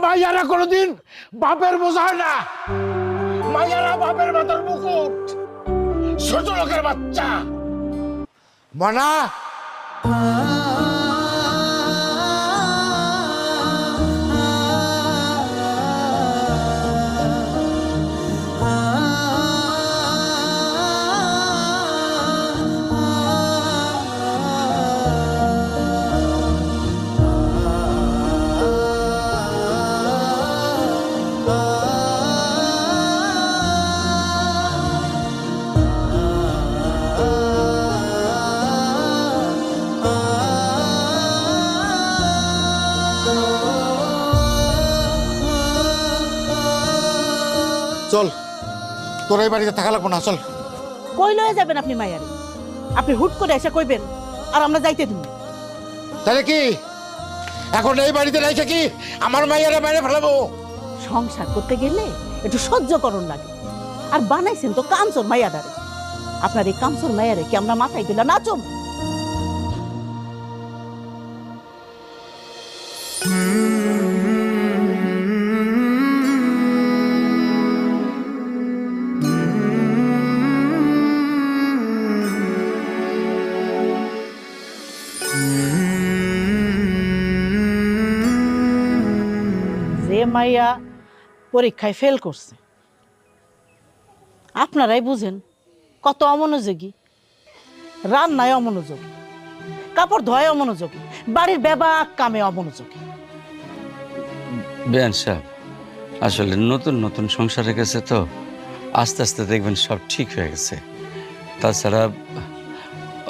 মাইয়ারা কোনোদিন বাপের বোঝা হয় না। মাইয়ারা বাপের মাথার মুকুট। ছোট লোকের বাচ্চা। মনা চল, তোর এই বাড়িতে থাকা লাগবো না, চল। কই লয়ে যাবেন আপনি মাইয়ারে? আপনি হুট করে এসে কইবেন আর আমরা যাইতে দিব। তাহলে কি এখন এই বাড়িতে রেখে কি আমার মাইয়ারে বাইরে ফেলাবো? সংসার করতে গেলে একটু সহ্য করণ লাগে। আর বানাইছেন তো কামচোর মাইয়াদারে। আপনার এই কামচোর মাইয়ারে কি আমরা মাথায় দিলা নাচম? যে মাইয়া পরীক্ষায় ফেল করছে, আপনারাই বুঝেন কত অমনোযোগী। রান্নায় অমনোযোগী, কাপড় ধোয় অমনোযোগী, বাড়ির বেবাক কামে অমনোযোগী। বেয়ান সাহেব, আসলে নতুন নতুন সংসারে গেছে তো, আস্তে আস্তে দেখবেন সব ঠিক হয়ে গেছে। তাছাড়া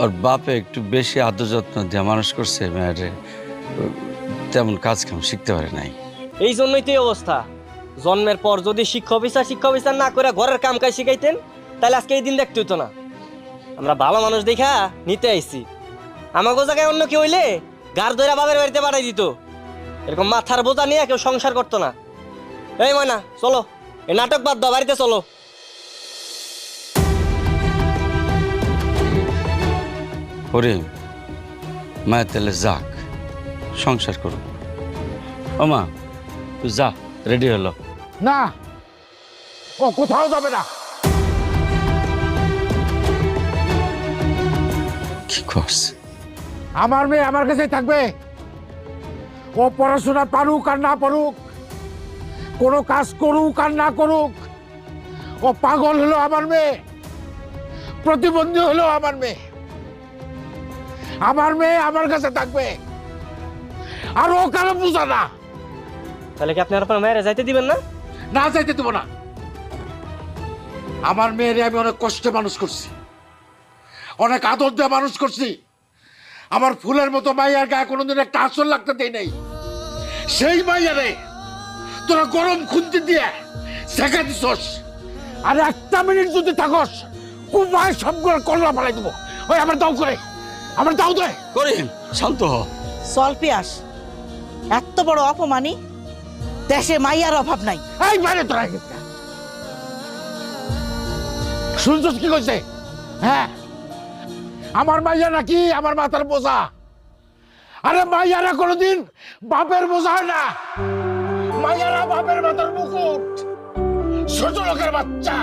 ওর বাপে একটু বেশি আদর যত্ন দিয়ে মানুষ করছে, মেয়েরে তেমন কাজ কাম শিখতে পারে নাই। এই জন্যই তো এই অবস্থা। জন্মের পর যদি শিক্ষা বিচার না করে ঘরের কাম কাজ শিখাইতেন, তাহলে আজকে এই দিন দেখতে হইতো না। আমরা ভালো মানুষ দেখা নিতে আইছি। আমাকে জায়গায় অন্য কেউ হইলে গার ধরে বাবার বাড়িতে পাঠাই দিত। এরকম মাথার বোঝা নিয়ে কেউ সংসার করতো না। এই ময়না, চলো, এই নাটক বাদ দাও, বাড়িতে চলো। হরিম, মায়ের তাহলে যাক, সংসার করুক। ও মা, তুই যা, রেডি হলো। না, ও কোথাও যাবে না। কি করছে? আমার মেয়ে আমার কাছেই থাকবে। ও পড়াশোনা পারুক আর না পারুক, কোনো কাজ করুক আর না করুক, ও পাগল হলো আমার মেয়ে, প্রতিবন্ধী হলো আমার মেয়ে। আমার মেয়ে আমার কাছে থাকবে, আর ও কারো বুঝা না। তাহলে কি আপনি আর আপনার মায়েরা যাইতে দিবেন না? না, যাইতে দেবো না। আমার মেয়েরে আমি অনেক কষ্টে মানুষ করছি, অনেক আদর দিয়ে মানুষ করছি। আমার ফুলের মতো মাইয়ার গায়ে কোনোদিন একটা আসর লাগতে দেয় নাই। সেই মাইয়ারে তোরা গরম খুন্তি দিয়ে শেখা দিছস। আর একটা মিনিট যদি থাকস, কুমায় সবগুলো কল্লা ফেলাই দেবো। ওই আমার দাও করে, আমার দাও দে। করিম, শান্ত হ। চল পিয়াস, এত বড় অপমানি দেশে মাইয়ার অভাব নাই। এই বাইরে তোরা শুনছস কি কইছে? হ্যাঁ, আমার মাইয়া নাকি আমার মাথার বোঝা। আরে মাইয়ারা কোনোদিন বাপের বোঝা হয় না। মাইয়ারা বাপের মাথার মুকুট। ছোট লোকের বাচ্চা।